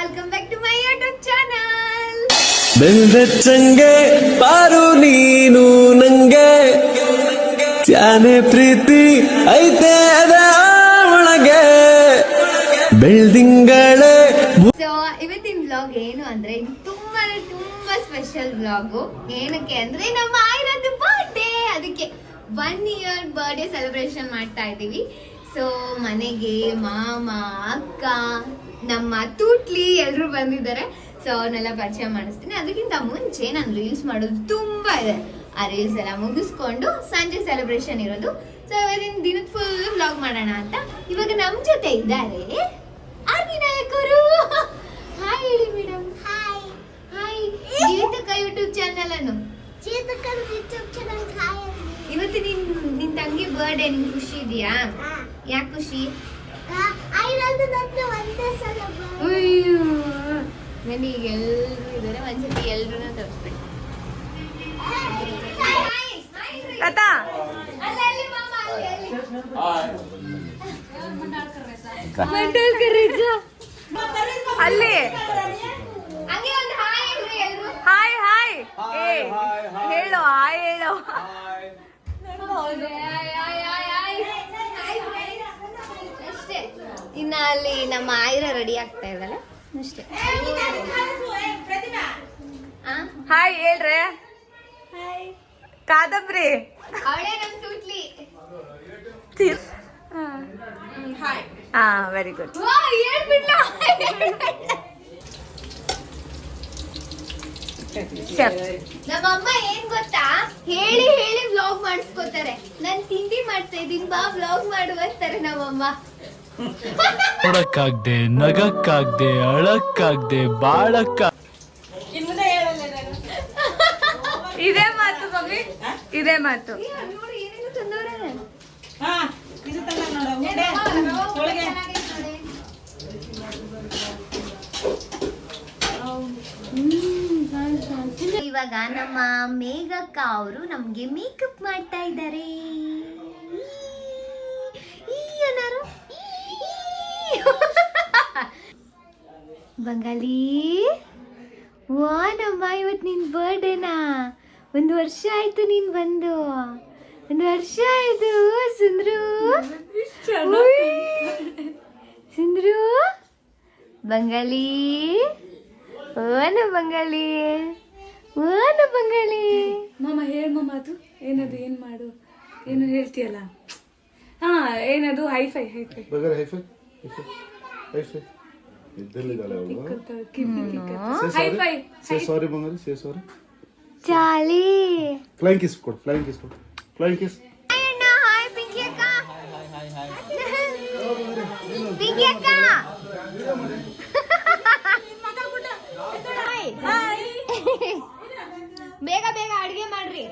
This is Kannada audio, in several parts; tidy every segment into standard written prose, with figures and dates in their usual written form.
welcome back to my YouTube channel. ಬೆಲ್ದಚ್ಚಂಗೆ ಪಾರು ನೀನು ನಂಗೆ ತ್ಯಾನೆ ಪ್ರೀತಿ ಐತೆ ಅದ ಒಳಗೆ ಬೆಳ್ದಿಂಗಳೇ. ಸೊ ಇವತ್ತಿನ ವ್ಲಾಗ್ ಏನು ಅಂದ್ರೆ ಇದು ತುಂಬಾ ಸ್ಪೆಷಲ್ ವ್ಲಾಗು. ಏನಕ್ಕೆ ಅಂದ್ರೆ ನಮ್ಮ ಆಯ್ರದ್ದು ಬರ್ಡೇ, ಅದಕ್ಕೆ 1 year ಬರ್ಡೇ ಸೆಲೆಬ್ರೇಷನ್ ಮಾಡ್ತಾ ಇದ್ದೀವಿ. ಸೊ ಮನೆಗೆ ಮಾಮ, ಅಕ್ಕ, ನಮ್ಮ ತೂಟ್ಲಿ ಎಲ್ಲರೂ ಬಂದಿದ್ದಾರೆ. ಸೊ ಅವನ್ನೆಲ್ಲ ಪರಿಚಯ ಮಾಡಿಸ್ತೀನಿ. ಅದಕ್ಕಿಂತ ಮುಂಚೆ ನಾನು ರೀಲ್ಸ್ ಮಾಡೋದು ತುಂಬಾ ಇದೆ. ಆ ರೀಲ್ಸ್ ಎಲ್ಲ ಮುಗಿಸ್ಕೊಂಡು ಸಂಜೆ ಸೆಲೆಬ್ರೇಷನ್ ಇರೋದು. ಸೊ ಇವತ್ತಿನ ದಿನದ ಫುಲ್ ವ್ಲಾಗ್ ಮಾಡೋಣ ಅಂತ. ಇವಾಗ ನಮ್ಮ ಜೊತೆ ಇದ್ದಾರೆ ಅರ್ವಿನಾಯಕರು. ಹಾಯ್ ಹೇಳಿ ಮೇಡಮ್. Hi hi. ಜೀವಿತಕ್ಕ ಯೂಟ್ಯೂಬ್ ಚಾನಲ್ ಅನ್ನು ಇವತ್ತು ನಿನ್ ತಂಗಿ ಬರ್ಡೇ, ನಿನ್ ಖುಷಿ ಇದೆಯಾ? ಯಾಕೆ ಖುಷಿ? ನನಗೆ ಎಲ್ರು ಇದಾರೆ, ಒಂದ್ಸತಿ ಎಲ್ರು ತೋರಿಸ್ಬಿಡಿ. ಅಲ್ಲಿ ಹಾಯ್ ಹಾಯ್ ಹೇಳು, ಹಾಯ್ ಹೇಳು. ಅಷ್ಟೇ. ಇನ್ನ ಅಲ್ಲಿ ನಮ್ಮ ಆಯ್ರ ರೆಡಿ ಆಗ್ತಾ ಇದ್ದಾಳೆ ಅಷ್ಟೇ. ಹಾಯ್ ಹೇಳ್ರೆ. ಕಾದಂಬ್ರಿ ಅವಳೇ ನಮ್ ತೂಟ್ಲಿ. ಹಾ, ವೆರಿ ಗುಡ್. ನಮ್ಮಮ್ಮ ಏನ್ ಗೊತ್ತಾ, ಹೇಳಿ ಹೇಳಿ ವ್ಲಾಗ್ ಮಾಡಿಸ್ಕೋತಾರೆ. ನಾನ್ ತಿಂಡಿ ಮಾಡ್ತಾ ಇದೀನಿ, ಬಾ ವ್ಲಾಗ್ ಮಾಡು ಅಂತಾರೆ ನಮ್ಮಮ್ಮ. ನೋಡಕ್ಕಾಗ್ದೆ, ನಗಕ್ಕಾಗ್ದೆ, ಅಳಕ್ಕಾಗ್ದೆ, ಬಾಳಕ್ಕ. ಇದೇ ಮಾತು ಮಮ್ಮಿ, ಇದೇ ಮಾತು. ನೋಡಿ ಏನೇನು ತಂದವ್ರೆ. ಇವಾಗ ನಮ್ಮ ಮೇಘಕ್ಕ ಅವರು ನಮ್ಗೆ ಮೇಕಪ್ ಮಾಡ್ತಾ ಇದ್ದಾರೆ. ಬಂಗಾಲಿ, ವಾ ನಮ್ಮ ಇವತ್ತು ನಿನ್ ಬರ್ಡೇನಾ? 1 ವರ್ಷ ಆಯ್ತು ನೀನ್ ಬಂದು. 1 ವರ್ಷ ಆಯ್ತು ಸುಂದ್ರು. ಸುಂದ್ರು ಬಂಗಾಲಿ, ಓನ ಬಂಗಾಲಿ, ಓನ ಬಂಗಾಲಿ. ಮಾಮ ಹೇಳ ಮಾಮ, ಅದು ಏನದು, ಏನ್ ಮಾಡು, ಏನು ಹೇಳ್ತೀಯಲ್ಲ? ಹಾ, ಏನದು? Hi fi hi fi hi fi. ಸಾರಿ ಬಂಗಾರಿ, ಸೇ ಸಾರಿ. ಚಾಲಿ ಫ್ಲೈಂಗ್ ಕಿಸ್ ಕೊಡು, ಫ್ಲೈಂಗ್ ಕಿಸ್ ಕೊಡು, ಫ್ಲೈಂಗ್ ಕಿಸ್. ಹಾಯ್ ಪಿಂಕಿ ಅಕ್ಕ. ಪಿಂಕಿ ಅಕ್ಕ ಬೇಗ ಬೇಗ ಅಡಿಗೆ ಮಾಡ್ರಿ.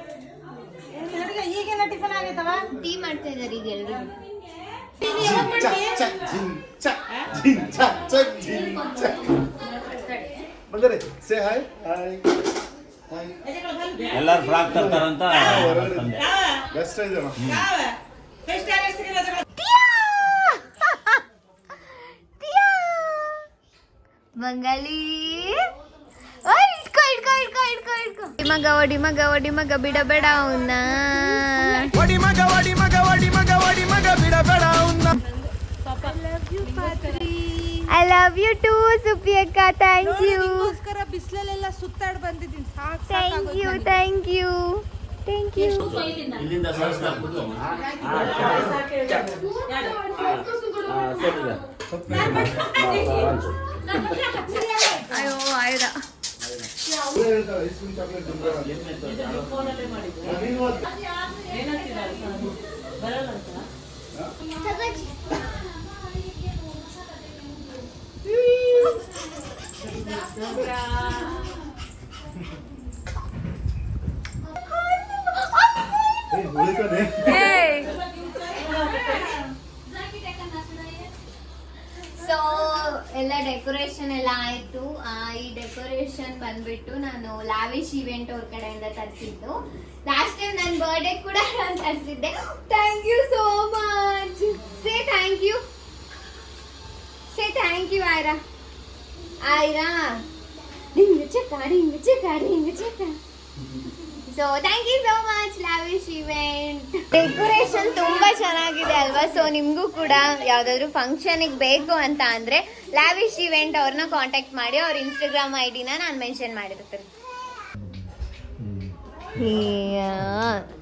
ಈಗೆಲ್ಲ ಟಿಫನ್ ಆಗೈತವ. ಟೀ ಮಾಡ್ತಾ ಇದಾರೆ ಈಗ ಎಲ್ರು. ಬಂಗಾರಿ ಸೇ ಹಾಯ್. Hi hi. ಎಲ್ಲರೂ ಫ್ರಾಕ್ ತರ್ತಾರಂತ ಬೆಸ್ಟ್ ಇದೆಯಲ್ಲ. ಬಂಗಾಲಿ, ಒಡಿ ಮಗ ಬಿಡಬೇಡ ಅವನ್ನ. I love you too Suppi ಅಕ್ಕ. Thank you. ಬಿಸಿಲಲ್ಲೆಲ್ಲ ಸುತ್ತಾಡಿ ಬಂದಿದ್ದೀನಿ. Thank you thank you thank you. ಇಲ್ಲಿಂದ ಅಯ್ಯೋ ಆಯ್ದ. ಸೊ ಎಲ್ಲ ಡೆಕೋರೇಷನ್ ಎಲ್ಲ ಆಯ್ತು. ಈ ಡೆಕೋರೇಷನ್ ಬಂದ್ಬಿಟ್ಟು ನಾನು ಲಾವಿಶ್ ಇವೆಂಟ್ ಅವ್ರ ಕಡೆಯಿಂದ ತರಿಸಿದ್ದು. ಲಾಸ್ಟ್ ಟೈಮ್ ನನ್ನ ಬರ್ಡೇ ಕೂಡ ನಾನು ತರಿಸಿದ್ದೆ. Thank you so much. Say thank you. Say thank you Ayra. Ayra so thank you so much lavish event. Decoration ತುಂಬಾ ಚೆನ್ನಾಗಿದೆ ಅಲ್ವಾ? ಸೊ ನಿಮ್ಗೂ ಕೂಡ ಯಾವ್ದಾದ್ರು ಫಂಕ್ಷನ್ಗೆ ಬೇಕು ಅಂತ ಅಂದ್ರೆ ಲಾವಿಶ್ ಇವೆಂಟ್ ಅವ್ರನ್ನ ಕಾಂಟ್ಯಾಕ್ಟ್ ಮಾಡಿ. ಅವ್ರ ಇನ್ಸ್ಟಾಗ್ರಾಮ್ ಐಡಿನ ನಾನು ಮೆನ್ಷನ್ ಮಾಡಿರ್ತೀನಿ.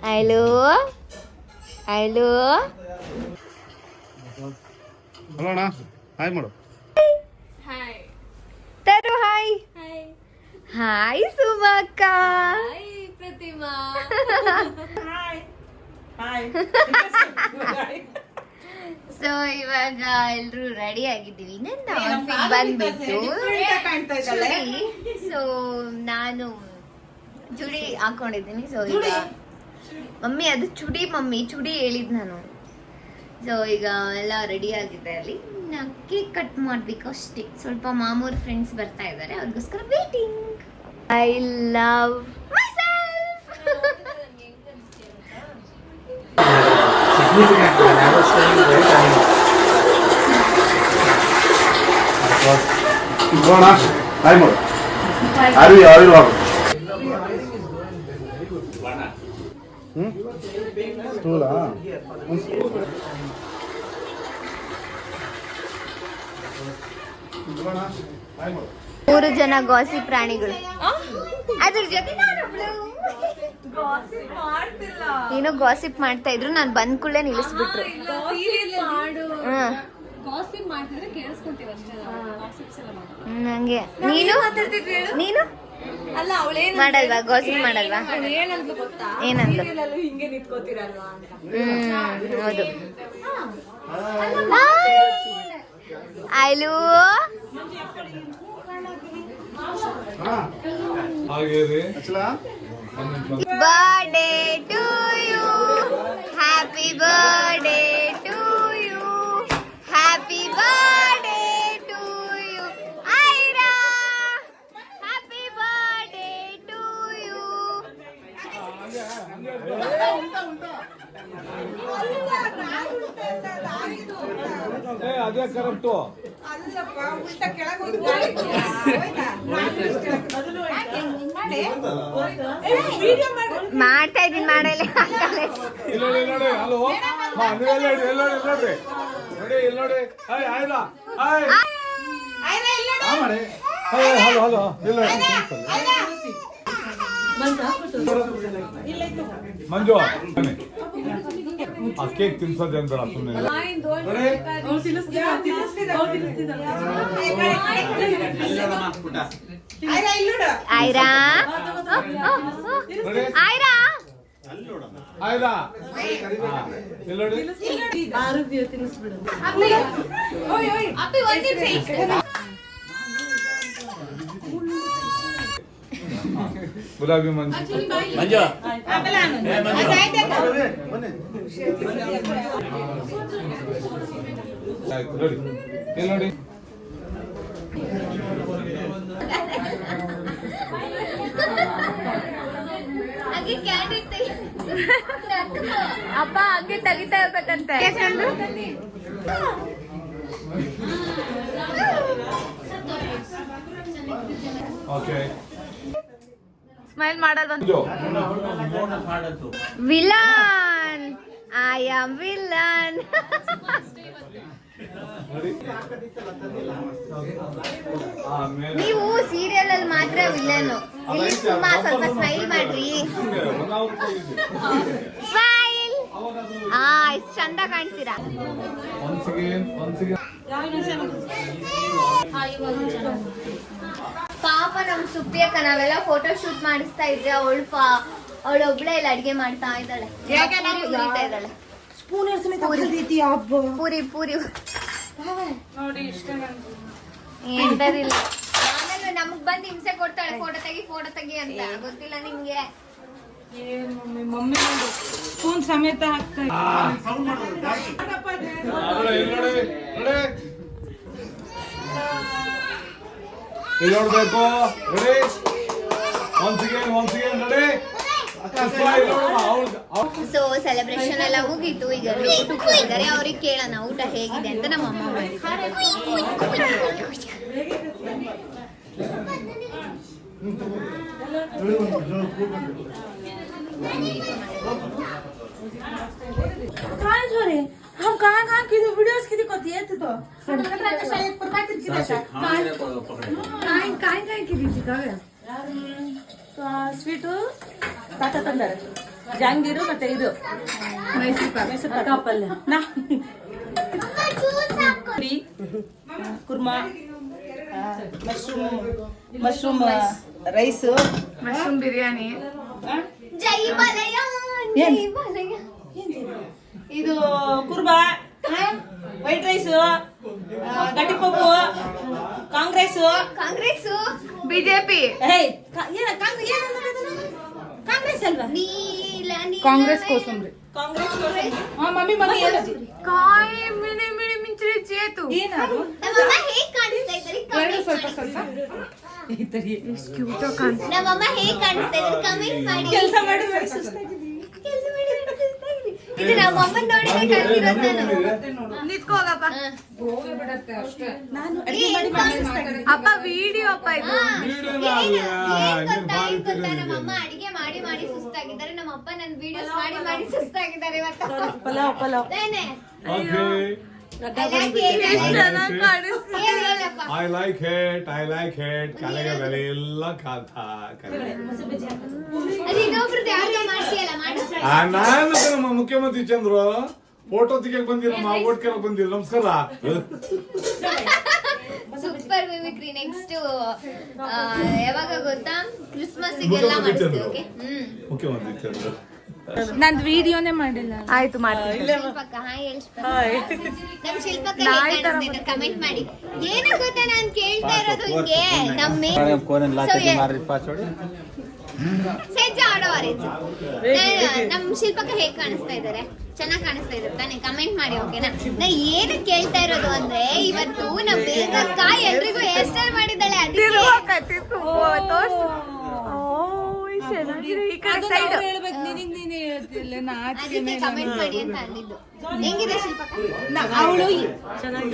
ಹಲೋ ಹಲೋ ಹಲೋ ಅಣ್ಣ, ಹಾಯ್ ಮಾಡು. ತರು ಹಾಯ್. ಹಾಯ್ ಸುಮಕ್ಕ. ಪ್ರತಿಮಾ. ಸೊ ಇವಾಗ ಎಲ್ರು ರೆಡಿ ಆಗಿದ್ದೀವಿ. ನನ್ನ ಔಟ್ಫಿಟ್ ಬಂದ್ಬಿಟ್ಟು ಚೂಡಿ. ಸೊ ನಾನು ಚೂಡಿ ಹಾಕೊಂಡಿದ್ದೀನಿ. ಸೊ ಈಗ ಮಮ್ಮಿ ಅದು ಚುಡಿ ಮಮ್ಮಿ ಚುಡಿ ಹೇಳಿದ್ ನಾನು. ಸೊ ಈಗ ಎಲ್ಲ ರೆಡಿ ಆಗಿದೆ. ಅಲ್ಲಿ ಕೇಕ್ ಕಟ್ ಮಾಡ್ಬೇಕು ಅಷ್ಟೇ. ಸ್ವಲ್ಪ ಮಾಮೂರ್ ಫ್ರೆಂಡ್ಸ್ ಬರ್ತಾ ಇದ್ದಾರೆ, ಅವ್ರಿಗೋಸ್ಕರ ವೇಟಿಂಗ್. ಐ ಲವ್ ಅಣ್ಣ, ಹಾಯ್ ಮಾಡು. ಆವಿಲ್ ಹಾಕು. ಸ್ಟೂಲಾ? ಹಾಯ್ ಮಾಡು. 3 ಜನ ಗಾಸಿ ಪ್ರಾಣಿಗಳು. ಅದ್ರ ಜೊತೆ ಏನೋ ಗಾಸಿಪ್ ಮಾಡ್ತಾ ಇದ್ರು. ನಾನು ಬಂದ್ ಕೂಡಲೇ ನಿಲ್ಲಿಸ್ಬಿಟ್ರು. ನಂಗೆ ನೀನು ನೀನು ಅಲ್ಲ ಅವಳೇನು ಮಾಡಲ್ವಾ? ಗಾಸಿಪ್ ಮಾಡಲ್ವಾ? ಏನಂದ್ಲು ಗೊತ್ತಾ? ಏನಂದ್ಲು? ಸೀರಿಯಲ್ ಹಿಂಗೆ ನಿಂತ್ಕೋತಿರಲ್ವಾ ಅಂತ. ಹೌದು. ಐಲು birthday to you, happy birthday to you, happy birthday to you Aira, happy birthday to you. ಅದೇ ಕರೆಕ್ಟು. ಮಾಡ್ತಾ ಇದೀನಿ ಮಾಡಲ್ಲ. ಮಂಜು ಆ ಕೇಕ್ ತಿನ್ಸೋದೆ ಅಂತ ಸುಮ್ಮನೆ ಐರಾ ಐರಾ ಆಯ್ತಾ ಗುಲಾಬಿ ಮಂಜು ಮಂಜು ಆಯ್ತು ನೋಡಿ ಇಲ್ಲಿ ನೋಡಿ. ಅಪ್ಪ ಹಂಗೆ ತೆಗಿತಾ ಇರ್ಬೇಕಂತೆ. ಓಕೆ ಸ್ಮೈಲ್ ಮಾಡಲ್ವ? ಮಾಡತ್ತು ವಿಲನ್, ಐ ಆಮ್ ವಿಲನ್. ನೀವು ಸೀರಿಯಲ್ ಅಲ್ಲಿ ಮಾತ್ರ ವಿಲನ್. ಇಲ್ಲಿ ಸುಮ್ಮ ಸ್ವಲ್ಪ ಸ್ಮೈಲ್ ಮಾಡ್ರಿ. ಸ್ಮೈಲ್. ಎಷ್ಟು ಚಂದ ಕಾಣ್ತೀರಾ. ಪಾಪ ನಮ್ ಸುಪ್ಪಿಯಕ್ಕ ನಾವೆಲ್ಲ ಫೋಟೋ ಶೂಟ್ ಮಾಡಿಸ್ತಾ ಇದ್ರೆ ಅವಳು ಒಬ್ಳೆ ಇಲ್ಲ ಅಡ್ಗೆ ಮಾಡ್ತಾ ಇದ್ದಾಳೆ. ಉರಿತಾ ಇದ್ದಾಳೆ. ಪೂರಿ ಪೂರಿ ನೋಡಿ ಇಷ್ಟ ಎಂತದಿಲ್ಲ. ಆಮೇಲೆ ನಮಗ್ ಬಂದು ಹಿಂಸೆ ಕೊಡ್ತಾಳೆ, ಫೋಟೋ ತೆಗಿ ಅಂತ. ಗೊತ್ತಿಲ್ಲ ನಿಮ್ಗೆ? ಮಮ್ಮಿ ಸ್ಪೂನ್ ಸಮೇತ ಹಾಕ್ತಾ ಇಲ್ಲಿ ನೋಡ್ಬೇಕು. ಸೊ ಸೆಲೆಬ್ರೇಷನ್ ಎಲ್ಲ ಮುಗೀತು. ಈಗ ಊಟಕ್ಕೆ ಹೋಗಿದ್ದಾರೆ. ಅವ್ರಿಗೆ ಕೇಳೋಣ ಊಟ ಹೇಗಿದೆ ಅಂತ. ನಮ್ಮ ಅಮ್ಮ ಮಾಡಿ काय छोरे हम कहाँ कहाँ की वीडियोस किती होती है तू तो शायद पर काय किती काय काय काय किती ಕಾವ್ಯ ಸ್ವೀಟು ತಾತ ತಂದಾರೆ ಜಾಂಗೀರು ಮತ್ತೆ ಇದು ಮೈಸೂರು ಪಾಕ ಪಲ್ಯ puri kurma mushroom rice mushroom biryani, ಜೈ ಬಾಲಯ್ಯ, ಜೈ ಬಾಲಯ್ಯ. ಇದು ಕುರ್ಮಾ ವೈಟ್ ರೈಸ್ ಗಟ್ಟಿ ಪಪ್ಪು ಕಾಂಗ್ರೆಸ್ ಕಾಂಗ್ರೆಸ್ ಬಿಜೆಪಿ, ಕಾಂಗ್ರೆಸ್ ಅಲ್ವಾ ನೀಲ ನೀಲ ಕಾಂಗ್ರೆಸ್ ಕೋಸಂಬರಿ, ಕಾಂಗ್ರೆಸ್ ಮಮ್ಮಿ ಕಾಯಿ ಮಿಣಿ ಮಿಣಿ ಮಿಂಚರಿ ಚೇತು. ಏನದು ನಮ್ಮಮ್ಮ ಹೇಗ್ ಕಾಣಿಸ್ತಾ ಇದ್ದಾರೆ ಎರಡು ಸ್ವಲ್ಪ ಕಮೆಂಟ್ ಸ್ವಲ್ಪ ಮಾಡಿ. ಎಷ್ಟು ಕ್ಯೂಟ್ ಆಗಿ ಕಾಣಿಸ್ತಾ. ನಮ್ಮಮ್ಮ ಹೇಗ್ ಕಾಣಿಸ್ತಾ ಇದ್ದಾರೆ ಕಮೆಂಟ್ ಮಾಡಿ. ಕೆಲಸ ಮಾಡಿ ಕೆಲ್ಸ ಮಾಡಿದ್ರೆ ಸುಸ್ತಾಗಿದೆ. ಇದು ನಮ್ಮಮ್ಮನ್ ನೋಡಿದ್ರೆ ಕಲ್ತಿರೋದು ನಾನು. ನಿತ್ಕೋ ಹೋಗಪ್ಪ. ಹಾ. ಹೋಗಿ ಬಿಡತ್ತೆ ಅಷ್ಟೇ. ನಾನು ಏನ್ ಅಡಿಗೆ ಮಾಡಿ ಕಾಣಿಸ್ತಾ ಇದೆ? ಅಪ್ಪ ವಿಡಿಯೋ ಅಪ್ಪ ಇದು. ನಮ್ಮಮ್ಮ ಅಡಿಗೆ ಮಾಡಿ ಮಾಡಿ ಸುಸ್ತಾಗಿದ್ದಾರೆ. ನಮ್ಮಪ್ಪ ನನ್ ವಿಡಿಯೋಸ್ ಮಾಡಿ ಮಾಡಿ ಸುಸ್ತಾಗಿದ್ದಾರೆ ಇವತ್ತು. ಪಲಾವ್ ಪಲಾವ್ ತಾನೇ? ಚೆನ್ನಾಗ್ ಕಾಣಿಸ್ತಾ. ಹೇಳಪ್ಪ. I like it. ಕೆಳಗೆ ಬೆಲೆ ಎಲ್ಲ ಅದು ಇನ್ನೊಬ್ರದ್ದು ಯಾವ್ದೋ ಮಾಡ್ತೀಯಲ್ಲ ಮಾಡು. ನಾನು ನಮ್ಮ ಮುಖ್ಯಮಂತ್ರಿ ಚಂದ್ರು ಫೋಟೋ ತೆಗಿಯಕ್ ಬಂದಿಲ್ಲ, ಓಟ್ ಕೇಳಕ್ ಬಂದಿಲ್ಲ. ನಮಸ್ಕಾರ. Super mimicry. ನೆಕ್ಸ್ಟ್ ಯಾವಾಗ ಗೊತ್ತಾ? ಕ್ರಿಸ್ಮಸ್ ಗೆಲ್ಲ ಮಾಡಿಸ್ತೀವಿ. ಓಕೆ. ಮುಖ್ಯಮಂತ್ರಿ ಚಂದ್ರು ನಂದು ವಿಡಿಯೋನೇ ಮಾಡಿಲ್ಲ. ಆಯ್ತು ಮಾಡ್ತೀನಿ. ಶಿಲ್ಪಕ್ಕ ಹಾಯ್ ನಮ್ ಶಿಲ್ಪಕ್ಕ ಕಮೆಂಟ್ ಮಾಡಿ. ಏನ ಗೊತ್ತಾ ನಾನ್ ಕೇಳ್ತಾ ಇರೋದು ಹಿಂಗೆ ಸಜ್ಜ ಆಡೋವಾರೆ ನಮ್ ಶಿಲ್ಪಕ್ಕ ಹೇಗ್ ಕಾಣಿಸ್ತಾ ಇದಾರೆ? ಚೆನ್ನಾಗ್ ಕಾಣಿಸ್ತಾ ಇದ್ದಾರೆ ತಾನೆ? ಕಮೆಂಟ್ ಮಾಡಿ ಓಕೆನಾ? ನಾ ಏನು ಕೇಳ್ತಾ ಇರೋದು ಅಂದ್ರೆ ಇವತ್ತು ನಮ್ ಬೇಗಕ್ಕ ಎಲ್ರಿಗೂ ಹೇರ್ ಸ್ಟೈಲ್ ಮಾಡಿದ್ದಾಳೆ. ಅದಕ್ಕೆ ಹೇಳ್ಬೇಕು ನಿನಗ್ ನೀನೇ ಹೇಳ್ತಿಲ್ಲ. ಅದಕ್ಕೆ ಕಮೆಂಟ್ ಮಾಡಿ ಅಂತ ಅಂದಿದ್ದು. ಹೆಂಗಿದೆ ಶಿಲ್ಪಕ್ಕ? ಅವಳು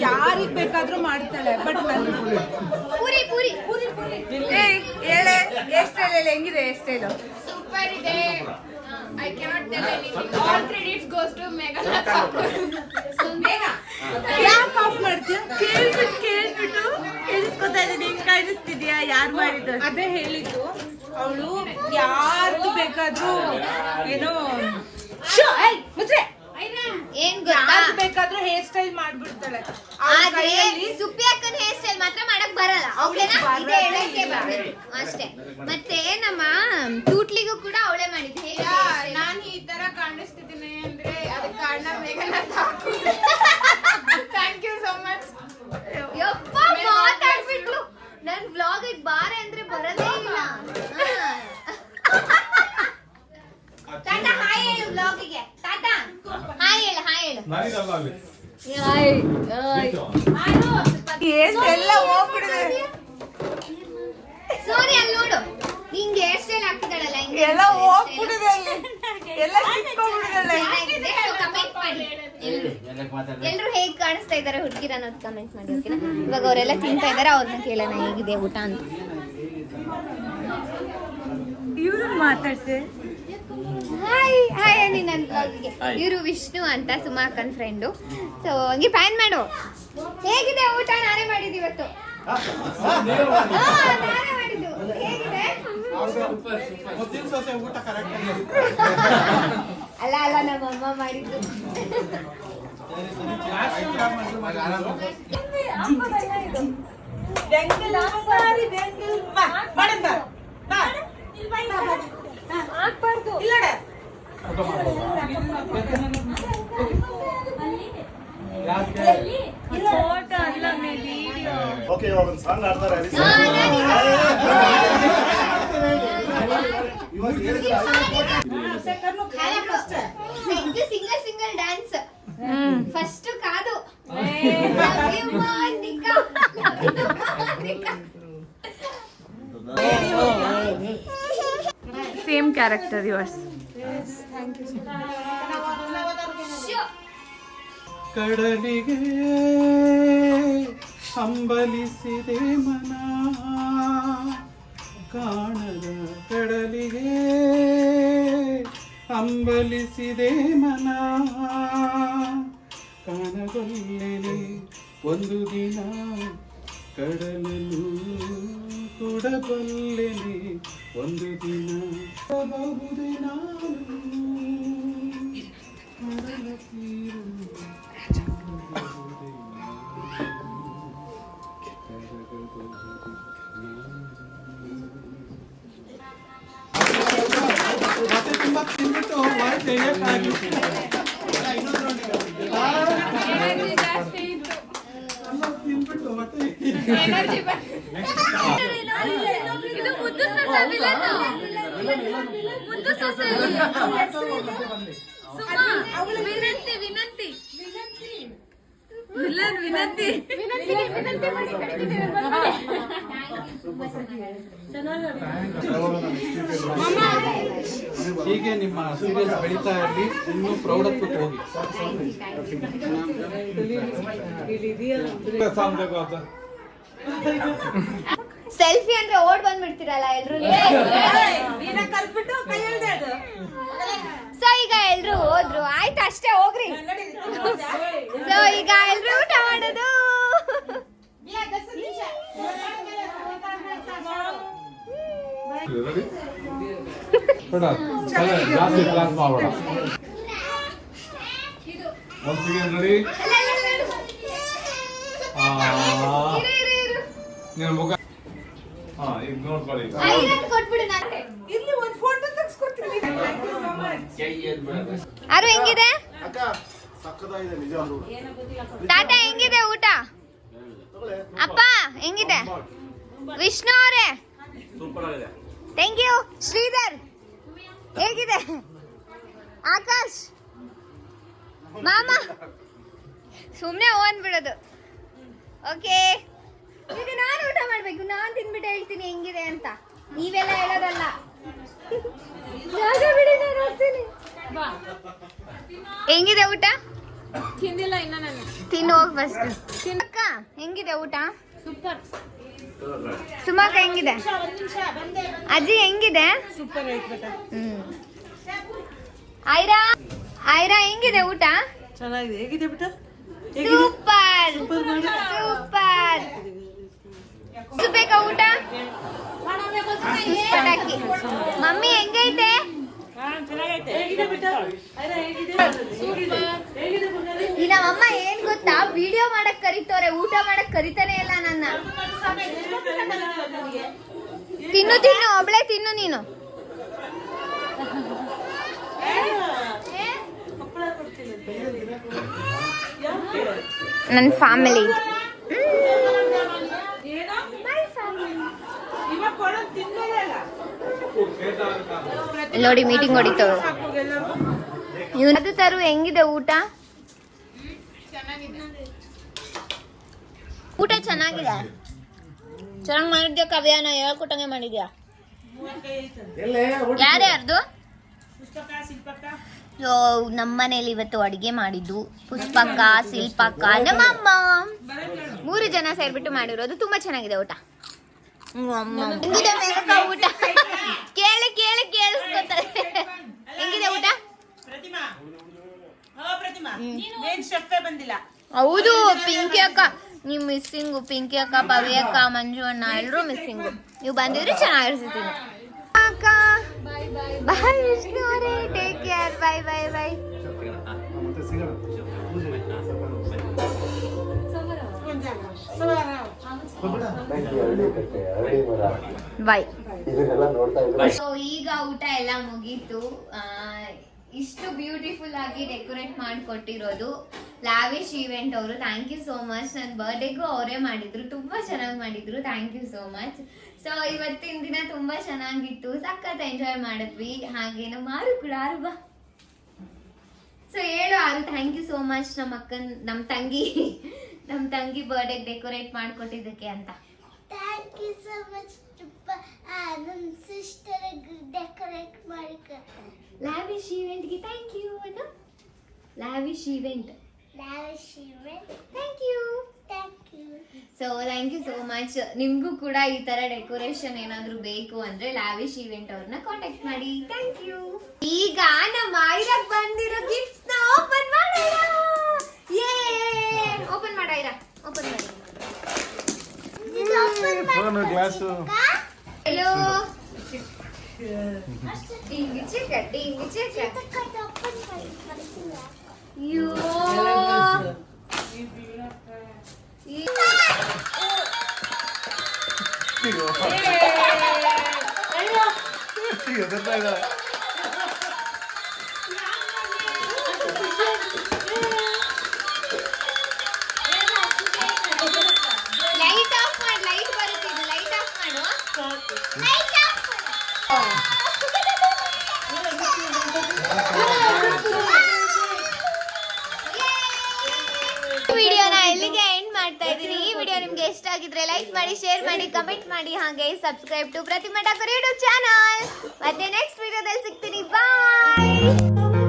ಯಾರಿಗ್ ಬೇಕಾದ್ರೂ ಮಾಡ್ತಾಳೆ. ಬಟ್ ಪೂರಿ ಪೂರಿ ಹೇಳೆ ಹೇರ್ ಸ್ಟೈಲ್ ಹೇಳಿ, ಹೆಂಗಿದೆ ಹೇರ್ ಸ್ಟೈಲು? ಸೂಪರ್ ಇದೆ. I cannot tell anything. All credits goes to Meghana. ಯಾಕೆ ಆಫ್ ಮಾಡ್ತೀಯ? ಕೇಳ್ಬಿಟ್ಟು ಕೇಳಿಸ್ಕೊತಾ ಇದ್ದೀನಿ. ಹಿಂಗ್ ಕಾಣಿಸ್ತಿದ್ಯಾ? ಯಾರು ಮಾಡಿದ್ದು? ಅದೇ ಹೇಳಿದ್ದು. ಅವಳು ಯಾರ್ದು ಬೇಕಾದ್ರೂ ಏನೋ ಮುದ್ರೆ ಏನ್ ಗೊತ್ತಾ? ಬೇಕಾದ್ರೂ ಹೇರ್ ಸ್ಟೈಲ್ ಮಾಡ್ಬಿಡ್ತಾಳೆ. ಆದ್ರೆ ಸುಪ್ಪಿ ಅಕ್ಕನ ಹೇರ್ ಸ್ಟೈಲ್ ಮಾತ್ರ ಮಾಡಕ್ ಬರಲ್ಲ. ಓಕೆನಾ? ಇದೇ ಹೇಳಕ್ಕೆ ಬರ್ಬೇಕು ಅಷ್ಟೇ. ಮತ್ತೆ ನಮ್ಮ ತೂಟ್ಲಿಗೂ ಕೂಡ ಅವಳೇ ಮಾಡಿದ್ದು. ನಾನು ಈ ತರ ಕಾಣಿಸ್ತಿದ್ದೀನಿ ಅಂದ್ರೆ ಅದಕ್ಕೆ ಕಾರಣ ಮೇಘನಾ Thakur. Thank you so much. ಯಪ್ಪ ಮಾತಾಡ್ಬಿಟ್ಲು. ನನ್ ವ್ಲಾಗ್ ಬಾರೆ ಅಂದ್ರೆ ಬರದೇ ಇಲ್ಲ. ಟಾಟಾ ಹಾಯ್ ಹೇಳು ವ್ಲಾಗಿಗೆ. ಟಾಟಾ ಹಾಯ್ ಹೇಳು, ಹಾಯ್ ಹೇಳು. ನನಗಲ್ಲ ಅಲ್ಲಿ ಎಲ್ಲ ಹೋಗ್ಬಿಡಿದೆ. ಸೋನಿ ಅಲ್ಲಿ ನೋಡು, ಹಿಂಗೆ ಹೇರ್ ಸ್ಟೈಲ್ ಹಾಕಿದಾಳಲ್ಲ, ಹಿಂಗೆ ಎಲ್ಲ ಹೋಗ್ಬಿಡಿದೆ ಅಲ್ಲಿ. ಎಲ್ಲ ಕಿತ್ಕೊಂಡ್ಬಿಡಿದಾಳೆ. ಕಮೆಂಟ್ ಮಾಡಿ ಎಲ್ರು ಹೇಗ್ ಕಾಣಿಸ್ತಾ ಇದಾರೆ ಹುಡುಗಿರ ಅನ್ನೋದು ಕಮೆಂಟ್ ಮಾಡಿ ಓಕೆನಾ? ಇವಾಗ ಅವರೆಲ್ಲ ತಿಂತಾ ಇದಾರೆ, ಅವ್ರನ್ನ ಕೇಳೋಣ ಹೇಗಿದೆ ಊಟ ಅಂತ. ಇವ್ರು ಮಾತಾಡ್ಸಿ. ಹಾಯ್ ಹಾಯ್ ಅನ್ನಿ ನನ್ನ ಬ್ಲಾಗಿಗೆ. ಇವರು ವಿಷ್ಣು ಅಂತ ಸುಮಾಕನ್ ಫ್ರೆಂಡು. ಸೊ ಹಂಗೆ ಫ್ಯಾನ್ ಮಾಡು. ಹೇಗಿದೆ ಊಟ? ನಾನೇ ಮಾಡಿದ್ದು ಇವತ್ತು. ನಾನೇ ಮಾಡಿದ್ದು. ಹೇಗಿದೆ? ಅಲ್ಲ ಅಲ್ಲ, ನಮ್ಮಮ್ಮ ಮಾಡಿದ್ದು. ಫೋಟೋ ಅಲ್ಲ ವಿಡಿಯೋ. ಓಕೆ, ಇವಾಗ ಒಂದು ಸಾಂಗ್ ಆಡ್ತಾರೆ. ಸಿಂಗಲ್ ಸಿಂಗಲ್ ಡ್ಯಾನ್ಸ್ ಫಸ್ಟ್ ಕಾದು. Same character yours. ಕಡಲಿಗೆ ಹಂಬಲಿಸಿದೆ ಮನ ಕಾಣದ ಕಡಲಿಗೆ ಹಂಬಲಿಸಿದೆ ಮನ ಕಾಣಗೊಲ್ಲೆನೆ ಒಂದು ದಿನ ಕಡಲನ್ನು ಕೊಡಬಲ್ಲೆನೆ ಒಂದು ದಿನ ಬಹುದೇ ನಾನು ಕಡಲ ತೀರು ಮತ್ತೆ ತುಂಬಾ ತಿಂದ್ಬಿಟ್ಟು ವಾಯ್ಸ್ ಹೇಳಕ್ಕಾಗಿ ತಿಂದ್ಬಿಟ್ಟು ಮತ್ತೆ ಇದು ಮುದ್ದು ಸೊಸೆ ಮುದ್ದು ಸೊಸೆ ವಿನಂತಿ ವಿನಂತಿ ವಿನಂತಿ ಹೀಗೆ ನಿಮ್ಮ ಸೀರಿಯಲ್ಸ್ ಬೆಳೀತಾ ಇರಲಿ, ಇನ್ನೂ ಪ್ರೌಢತ್ವಕ್ಕೆ ಹೋಗಿ. ಸೆಲ್ಫಿ ಅಂದ್ರೆ ಓಡ್ ಬಂದ್ಬಿಡ್ತೀರಲ್ಲ ಎಲ್ರು. ಸೊ ಈಗ ಎಲ್ರು ಹೋದ್ರು, ಆಯ್ತು ಅಷ್ಟೇ ಹೋಗ್ರಿ. ಸೊ ಈಗ ಎಲ್ರು ಊಟ ಮಾಡೋದು. ಜಾಸ್ತಿ ಕ್ಲಾಸ್ ಮಾಡಬೇಡ. once again ready? ನಿನ್ನ ಮುಖ ಈಗ ನೋಡ್ಕೊಳ್ಳಿ. ಕೊಟ್ಬಿಡು ನಾನು. ಇಲ್ಲಿ ಒಂದು ಫೋಟೋ ತೆಗೆಸ್ಕೊಡ್ತೀನಿ. ಅರು ಹೆಂಗಿದೆ ತಾತ? ಹೆಂಗಿದೆ ಊಟ? ಅಪ್ಪ ಹೆಂಗಿದೆ? ವಿಷ್ಣು ಅವರೇ ಥ್ಯಾಂಕ್ ಯು. ಶ್ರೀಧರ್ ಹೇಗಿದೆ? ಆಕಾಶ್ ಮಾಮ ಸುಮ್ಮನೆ ಓನ್ಬಿಡೋದು. ಓಕೆ ಈಗ ನಾನು ಊಟ ಮಾಡ್ಬೇಕು. ನಾನು ತಿನ್ಬಿಟ್ಟು ಹೇಳ್ತೀನಿ ಹೆಂಗಿದೆ ಅಂತ, ನೀವೆಲ್ಲ ಹೇಳೋದಲ್ಲ. ಜಾಗ ಬಿಡಿ, ನಾನು ಹೋಗ್ತೀನಿ. ಹೆಂಗಿದೆ ಊಟ? ತಿಂದಿಲ್ಲ ಇನ್ನ ನಾನು. ತಿನ್ನು ಹೋಗಿ ಫಸ್ಟ್. ಅಕ್ಕ ಹೆಂಗಿದೆ ಊಟ? ಸೂಪರ್. ಸುಮಾಕ ಹೆಂಗಿದೆ? ಅಜ್ಜಿ ಹೆಂಗಿದೆ? ಸೂಪರ್ ಆಯ್ತು ಬೇಟ. ಐರಾ ಐರಾ ಹೆಂಗಿದೆ ಊಟ? ಚೆನ್ನಾಗಿದೆ. ಹೇಗಿದೆ ಬೇಟ? Super super. ಬೇಕಾ ಊಟ? ಪಟಾಕಿ. ಮಮ್ಮಿ ಹೆಂಗೈತೆ? ಈ ನಮ್ಮಮ್ಮ ಏನ್ ಗೊತ್ತಾ, ವಿಡಿಯೋ ಮಾಡಕ್ ಕರಿತವ್ರೆ, ಊಟ ಮಾಡಕ್ ಕರಿತಾನೆ ಇಲ್ಲ ನನ್ನ. ತಿನ್ನು ತಿನ್ನು, ಒಬ್ಳೆ ತಿನ್ನು ನೀನು. ನನ್ನ ಫ್ಯಾಮಿಲಿ ನೋಡಿ ಮೀಟಿಂಗ್ ಹೊಡಿತವ್ರು. ಅದು ತರು ಹೆಂಗಿದೆ ಊಟ? ಊಟ ಚೆನ್ನಾಗಿದೆ. ಚೆನ್ನಾಗಿ ಮಾಡಿದ್ಯಾ ಕವ್ಯ? ನಾ ಹೇಳ್ಕೊಟ್ಟಂಗೆ ಮಾಡಿದ್ಯಾ? ಯಾರ್ಯಾರ್ದು? ನಮ್ಮನೇಲಿ ಇವತ್ತು ಅಡಿಗೆ ಮಾಡಿದ್ದು ಪುಷ್ಪಕ್ಕ, ಶಿಲ್ಪಕ್ಕ, ನಮ್ಮಮ್ಮ 3 ಜನ ಸೇರ್ಬಿಟ್ಟು ಮಾಡಿರೋದು. ತುಂಬಾ ಚೆನ್ನಾಗಿದೆ ಊಟ. ಹೆಂಗಿದೆ ಮೇಘಕ್ಕ ಊಟ? ಕೇಳಿ ಕೇಳಿ ಕೇಳಿಸ್ಕೊತಾರೆ. ಹೆಂಗಿದೆ ಊಟ? ಹೌದು, ಪಿಂಕಿ ಅಕ್ಕ ನೀವು ಮಿಸ್ಸಿಂಗು. ಪಿಂಕಿ ಅಕ್ಕ, ಪವಿ ಅಕ್ಕ, ಮಂಜು ಅಣ್ಣ ಎಲ್ಲರೂ ಮಿಸ್ಸಿಂಗು. ನೀವು ಬಂದಿದ್ರೆ ಚೆನ್ನಾಗಿರ್ತೀನಿ. ಅಕ್ಕ ಬಾಯ್ ವಿಷ್ಣು ಅವರೇ, take care. Bye bye bye. Bye. So ಈಗ ಊಟ ಎಲ್ಲ ಮುಗೀತು. ಇಷ್ಟು ಬ್ಯೂಟಿಫುಲ್ ಆಗಿ ಡೆಕೋರೇಟ್ ಮಾಡಿಕೊಟ್ಟಿರೋದು ಲಾವಿಶ್ ಈವೆಂಟ್ ಅವರು. Thank you so much. ನನ್ನ ಬರ್ಡೇಗೂ ಅವರೇ ಮಾಡಿದ್ರು, ತುಂಬಾ ಚೆನ್ನಾಗಿ ಮಾಡಿದ್ರು. Thank you so much. So ಇವತ್ತಿನ ದಿನ ತುಂಬಾ ಚೆನ್ನಾಗಿತ್ತು, ಸಖತ್ ಎಂಜಾಯ್ ಮಾಡಿದ್ವಿ. ಹಾಗೆ ನಮ್ಮ ಆರು ಕೂಡ, ಆರು ಬಾ. ಸೊ ಹೇಳು ಆರು, ಥ್ಯಾಂಕ್ ಯು ಸೋ ಮಚ್ ನಮ್ಮ ತಂಗಿ ಬರ್ಡೇ ಡೆಕೋರೇಟ್ ಮಾಡಿಕೊಟ್ಟಿದ್ದಕ್ಕೆ ಅಂತ. Thank you so much. ನನ್ನ ಸಿಸ್ಟರ್ ಡೆಕೋರೇಟ್ ಮಾಡಿಕೊಡ್ತಾರೆ. ಲಾವಿಶ್ ಈವೆಂಟ್ಗೆ ಥ್ಯಾಂಕ್ ಯು ಅನ್ನು. Lavish event lavish event thank you. Thank you. So thank you so much. ನಿಮ್ಗೂ ಕೂಡ ಈ ತರ ಡೆಕೋರೇಷನ್ ಏನಾದ್ರು ಬೇಕು ಅಂದ್ರೆ ಲಾವಿಶ್ ಇವೆಂಟ್ ಅವ್ರನ್ನ ಕಾಂಟ್ಯಾಕ್ಟ್ ಮಾಡಿ. Thank you. ಈಗ ನಮ್ಮ ಐರಾಗ್ ಬಂದಿರೋ ಗಿಫ್ಟ್ಸ್ ನ ಓಪನ್ ಮಾಡೋಣ. ಓಪನ್ ಮಾಡ ಐರಾ, ಓಪನ್ ಮಾಡಿ. ಫೋನ್ ಗ್ಲಾಸು ಹಲೋ ಡಿಂಗಿ ಚಿಕ್ಕ ಡಿಂಗಿ ಚಿಕ್ಕ. ಓಪನ್ ಮಾಡಿ ಬರ್ತಿಲ್ಲ. ಅಯ್ಯೋ ಲೈಟ್ ಆಫ್ ಮಾಡಿ. ಲೈಟ್ ಬರುತ್ತಿದ್ದು ಲೈಟ್ ಆಫ್ ಮಾಡು. ಲೈಟ್ ಆಫ್ ವಿಡಿಯೋನ ಇಲ್ಲಿಗೆ ಎಂಡ್ ಮಾಡ್ತಾ ಇದ್ದೀನಿ. ಈ ವಿಡಿಯೋ ನಿಮ್ಗೆ ಇಷ್ಟ ಆಗಿದ್ರೆ ಲೈಕ್ ಮಾಡಿ, ಶೇರ್ ಮಾಡಿ, ಕಮೆಂಟ್ ಮಾಡಿ, ಹಾಗೆ subscribe to Pratima Thakur YouTube channel. ಮತ್ತೆ ನೆಕ್ಸ್ಟ್ ವಿಡಿಯೋದಲ್ಲಿ ಸಿಗ್ತೀನಿ. ಬಾಯ್.